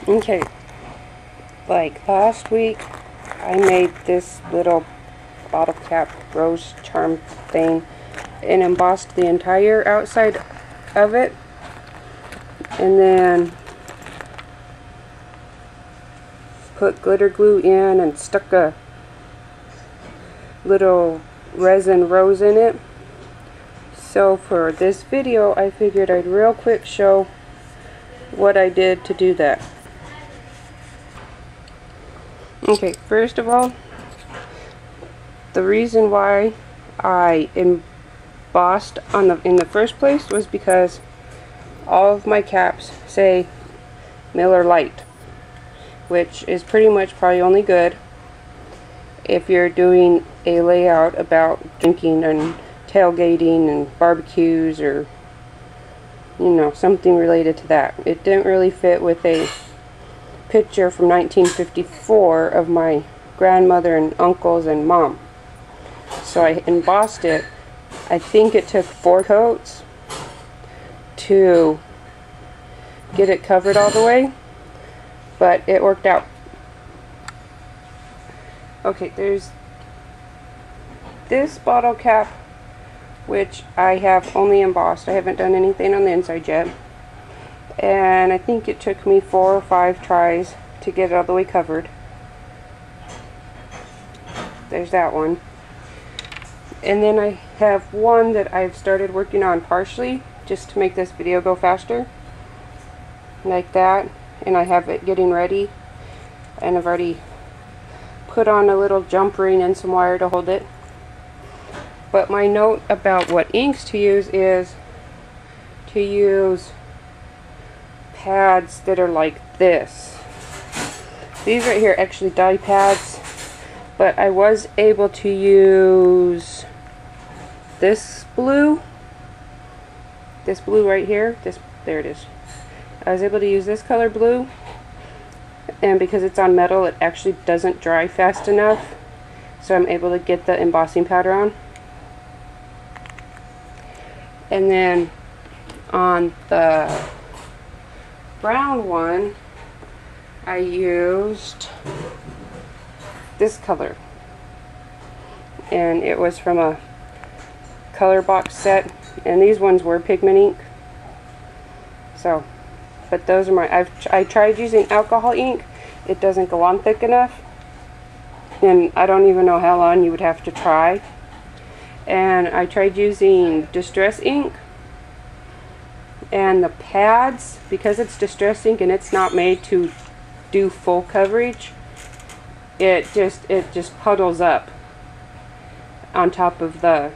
Okay, like last week I made this little bottle cap rose charm thing and embossed the entire outside of it, and then put glitter glue in and stuck a little resin rose in it. So for this video I figured I'd real quick show what I did to do that. Okay, first of all, the reason why I embossed in the first place was because all of my caps say Miller Lite, which is pretty much probably only good if you're doing a layout about drinking and tailgating and barbecues, or you know, something related to that. It didn't really fit with a picture from 1954 of my grandmother and uncles and mom. So I embossed it. I think it took 4 coats to get it covered all the way, but it worked out. Okay, there's this bottle cap, which I have only embossed. I haven't done anything on the inside yet. And I think it took me 4 or 5 tries to get it all the way covered. There's that one. And then I have one that I've started working on partially, just to make this video go faster. Like that. And I have it getting ready. And I've already put on a little jump ring and some wire to hold it. But my note about what inks to use is to use pads that are like this. These right here actually dye pads, but I was able to use this blue right here. There it is. I was able to use this color blue, and because it's on metal it actually doesn't dry fast enough, so I'm able to get the embossing powder on. And then on the brown one I used this color, and it was from a color box set, and these ones were pigment ink. So, but those are my, I tried using alcohol ink. It doesn't go on thick enough, and I don't even know how long you would have to try. And I tried using distress ink, and the pads, because it's distress ink and it's not made to do full coverage, it just puddles up on top of the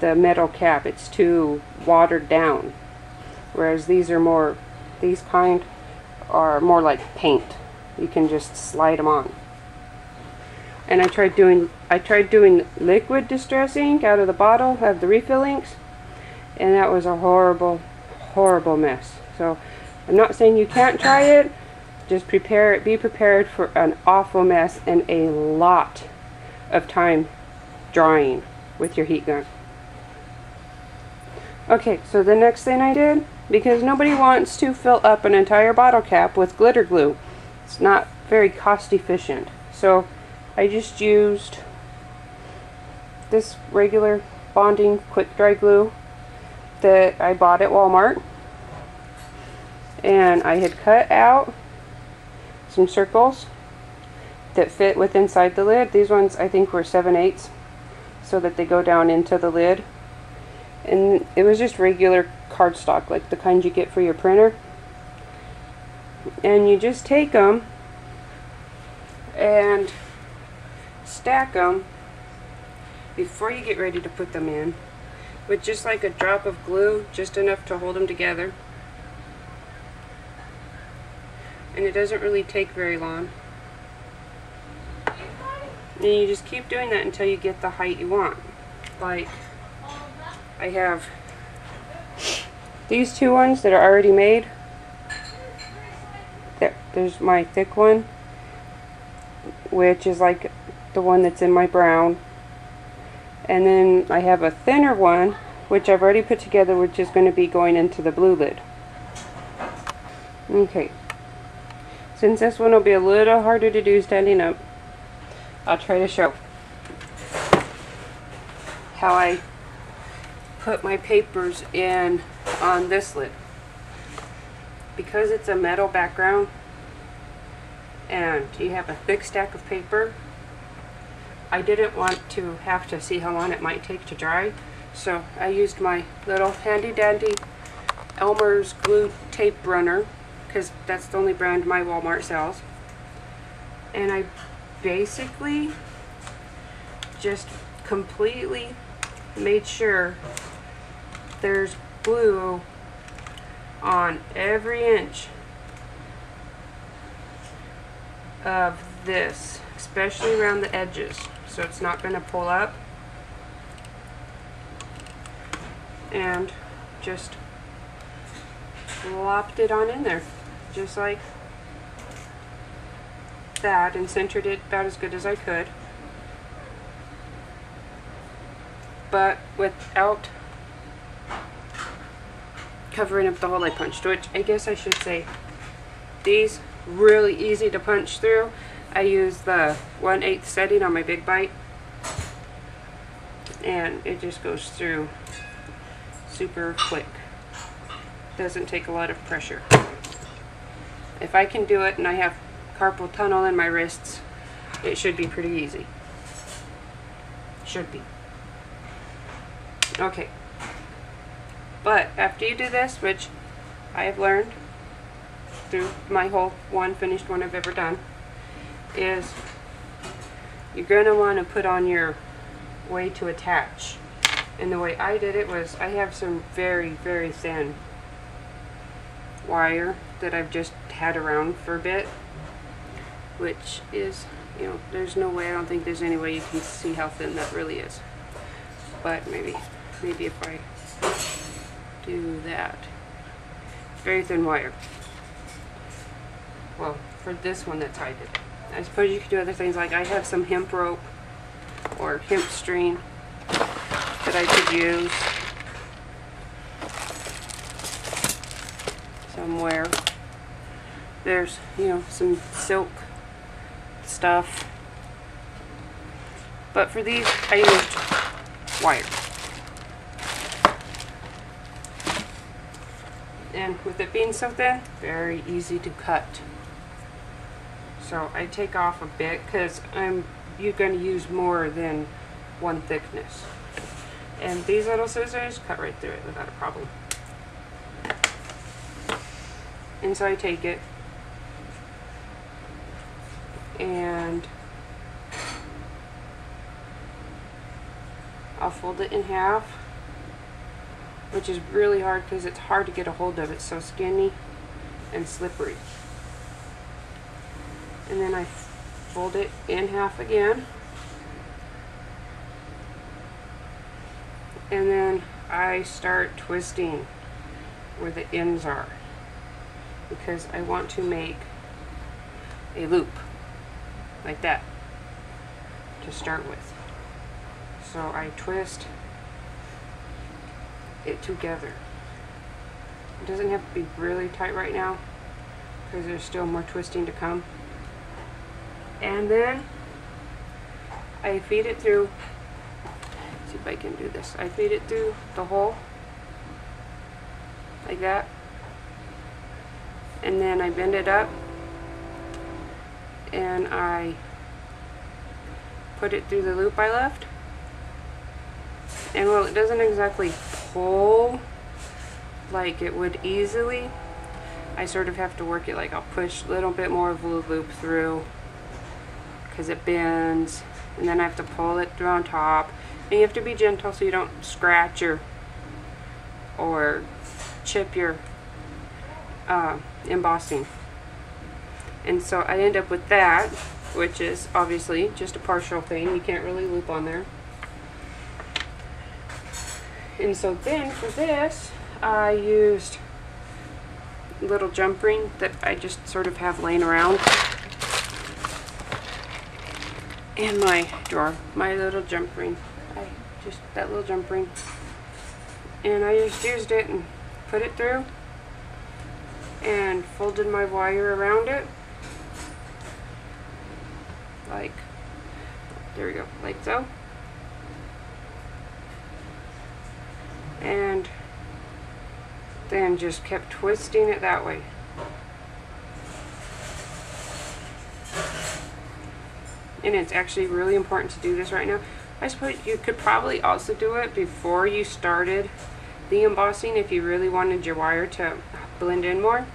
metal cap. It's too watered down, whereas these kind are more like paint. You can just slide them on. And I tried doing liquid distress ink out of the bottle of the refill inks, and that was a horrible mess. So I'm not saying you can't try it, just be prepared for an awful mess and a lot of time drying with your heat gun. Okay, so the next thing I did, because nobody wants to fill up an entire bottle cap with glitter glue, it's not very cost efficient. So I just used this regular bonding quick dry glue that I bought at Walmart, and I had cut out some circles that fit with inside the lid. These ones I think were 7/8, so that they go down into the lid, and it was just regular cardstock, like the kind you get for your printer. And you just take them and stack them before you get ready to put them in with just like a drop of glue, just enough to hold them together. And it doesn't really take very long. And you just keep doing that until you get the height you want. Like, I have these 2 ones that are already made. There's my thick one, which is like the one that's in my brown. And then I have a thinner one, which I've already put together, which is going to be going into the blue lid. Okay, Since this one will be a little harder to do standing up, I'll try to show how I put my papers in on this lid. Because it's a metal background and you have a thick stack of paper, I didn't want to have to see how long it might take to dry, so I used my little handy dandy Elmer's glue tape runner, because that's the only brand my Walmart sells. And I basically just completely made sure there's glue on every inch of this, especially around the edges, so it's not going to pull up. And just plopped it on in there, just like that, and centered it about as good as I could, but without covering up the hole I punched, which I guess I should say, these really easy to punch through. I use the 1/8 setting on my big bite, and it just goes through super quick. Doesn't take a lot of pressure. If I can do it and I have carpal tunnel in my wrists, it should be pretty easy. Should be. Okay. But after you do this, which I have learned through my whole one finished one I've ever done, is you're going to want to put on your way to attach. And the way I did it was, I have some very, very thin wire that I've just had around for a bit, which is, you know, there's no way, I don't think there's any way you can see how thin that really is. But maybe if I do that. Very thin wire. Well, for this one that's how I did it. I suppose you could do other things, like I have some hemp rope or hemp string that I could use somewhere. There's, you know, some silk stuff. But for these, I used wire. And with it being so thin, very easy to cut. So I take off a bit because you're going to use more than one thickness. And these little scissors cut right through it without a problem. And so I take it and I'll fold it in half, which is really hard because it's hard to get a hold of. It's so skinny and slippery. And then I fold it in half again. And then I start twisting where the ends are, because I want to make a loop like that to start with. So I twist it together. It doesn't have to be really tight right now because there's still more twisting to come. And then I feed it through. See if I can do this. I feed it through the hole like that, and then I bend it up and I put it through the loop I left. And while it doesn't exactly pull like it would easily, I sort of have to work it. Like I'll push a little bit more of the loop through because it bends, and then I have to pull it through on top. And you have to be gentle so you don't scratch or chip your embossing. And so I end up with that, which is obviously just a partial thing. You can't really loop on there. And so then for this, I used a little jump ring that I just sort of have laying around in my drawer. My little jump ring. That little jump ring. And I just used it and put it through and folded my wire around it like, there we go, like so. And then just kept twisting it that way. And it's actually really important to do this right now. I suppose you could probably also do it before you started the embossing if you really wanted your wire to blend in more.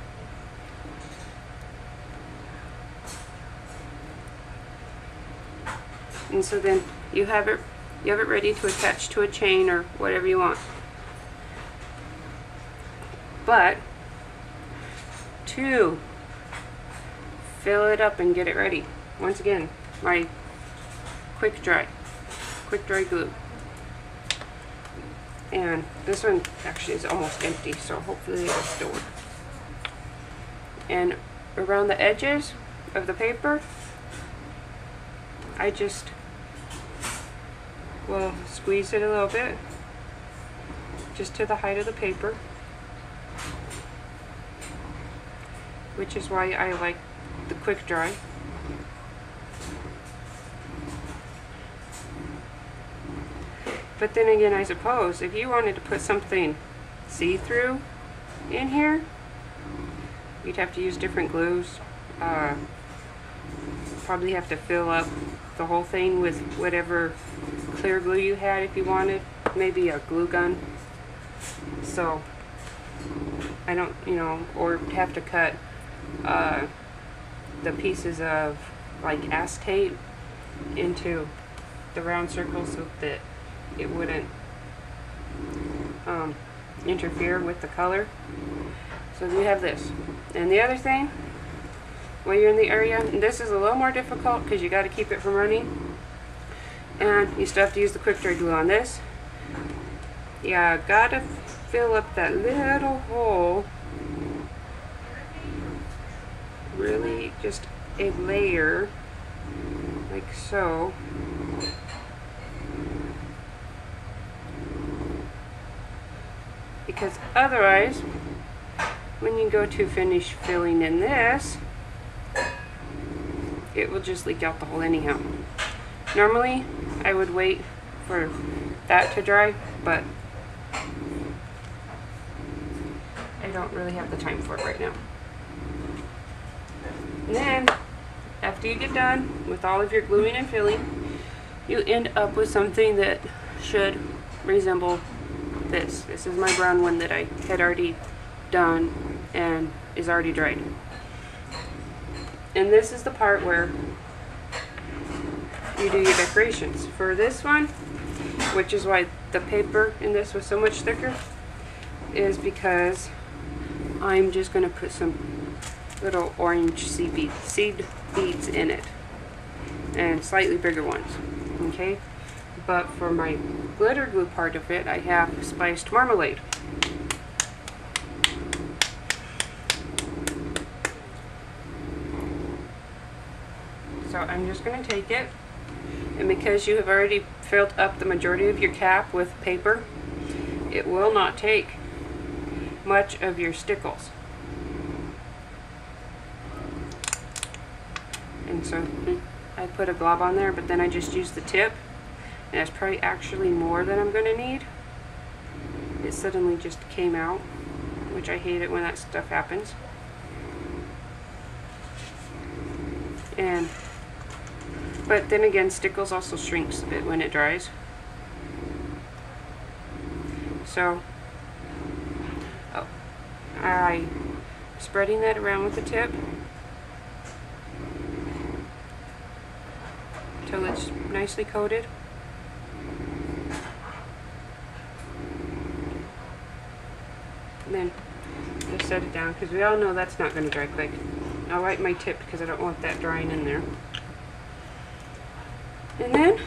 And so then you have it ready to attach to a chain or whatever you want. But to fill it up and get it ready, once again, my quick dry glue. And this one actually is almost empty, so hopefully it'll still work. And around the edges of the paper, I just will squeeze it a little bit, just to the height of the paper, which is why I like the quick dry. But then again, I suppose if you wanted to put something see-through in here, you'd have to use different glues. Probably have to fill up the whole thing with whatever clear glue you had if you wanted, maybe a glue gun. So I don't, or have to cut the pieces of like acetate into the round circles so that it wouldn't interfere with the color. So you have this. And the other thing, when you're in the area, and this is a little more difficult because you got to keep it from running, and you still have to use the quick dry glue on this. Yeah, gotta fill up that little hole, really just a layer like so. Because otherwise, when you go to finish filling in this, it will just leak out the hole anyhow. Normally, I would wait for that to dry, but I don't really have the time for it right now. And then, after you get done with all of your gluing and filling, you end up with something that should resemble this. This is my brown one that I had already done and is already dried. And this is the part where you do your decorations. For this one, which is why the paper in this was so much thicker, is because I'm just going to put some little orange seed beads in it, and slightly bigger ones, okay? But for my glitter glue part of it, I have spiced marmalade. So I'm just going to take it, and because you have already filled up the majority of your cap with paper, it will not take much of your stickles. And so I put a glob on there, but then I just used the tip, and that's probably actually more than I'm going to need. It suddenly just came out, which I hate it when that stuff happens. But then again, stickles also shrinks a bit when it dries. So I'm spreading that around with the tip until it's nicely coated. And then just set it down, because we all know that's not going to dry quick. I'll wipe my tip because I don't want that drying in there. And then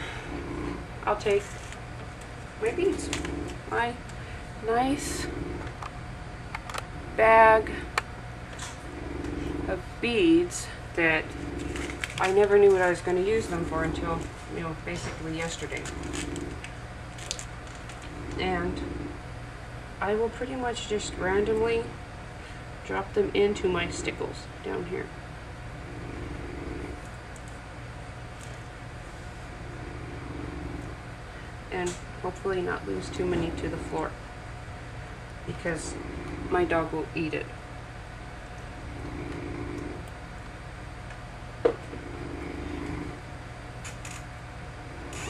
I'll take my beads, my nice bag of beads that I never knew what I was going to use them for until, basically yesterday. And I will pretty much just randomly drop them into my stickles down here. and hopefully not lose too many to the floor, because my dog will eat it.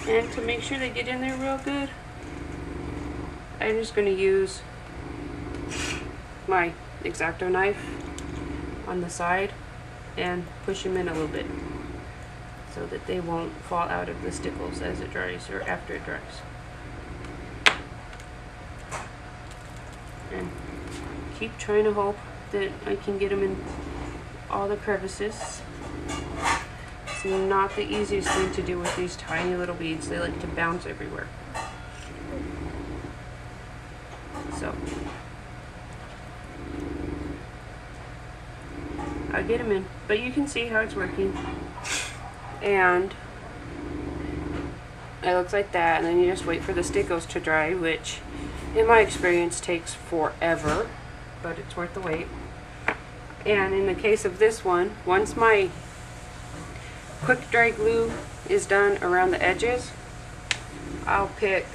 And to make sure they get in there real good, I'm just going to use my X-Acto knife on the side and push them in a little bit so that they won't fall out of the stickles as it dries or after it dries. And keep trying to hope that I can get them in all the crevices. It's not the easiest thing to do with these tiny little beads. They like to bounce everywhere. So I'll get them in, but you can see how it's working. And it looks like that, and then you just wait for the stickles to dry, which in my experience takes forever, but it's worth the wait. And in the case of this one, once my quick dry glue is done around the edges, I'll pick,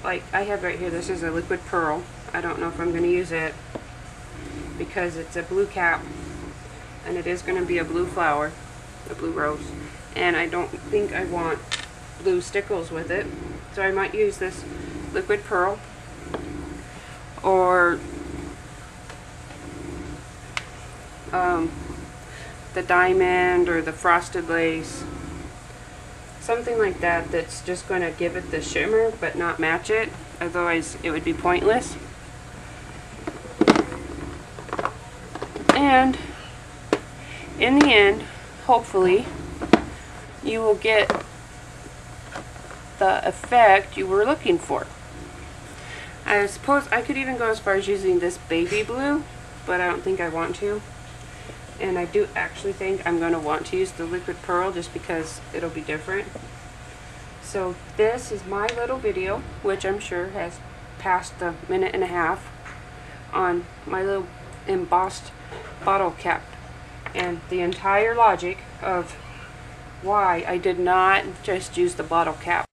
like I have right here, this is a liquid pearl. I don't know if I'm going to use it because it's a blue cap and it is going to be a blue flower, a blue rose, and I don't think I want blue stickles with it, so I might use this liquid pearl or the diamond or the frosted lace, something like that, that's just going to give it the shimmer but not match it, otherwise it would be pointless. And in the end, hopefully you will get the effect you were looking for. I suppose I could even go as far as using this baby blue, but I don't think I want to. And I do actually think I'm going to want to use the liquid pearl just because it'll be different. So this is my little video, which I'm sure has passed the minute and a half, on my little embossed bottle cap, and the entire logic of why I did not just use the bottle cap.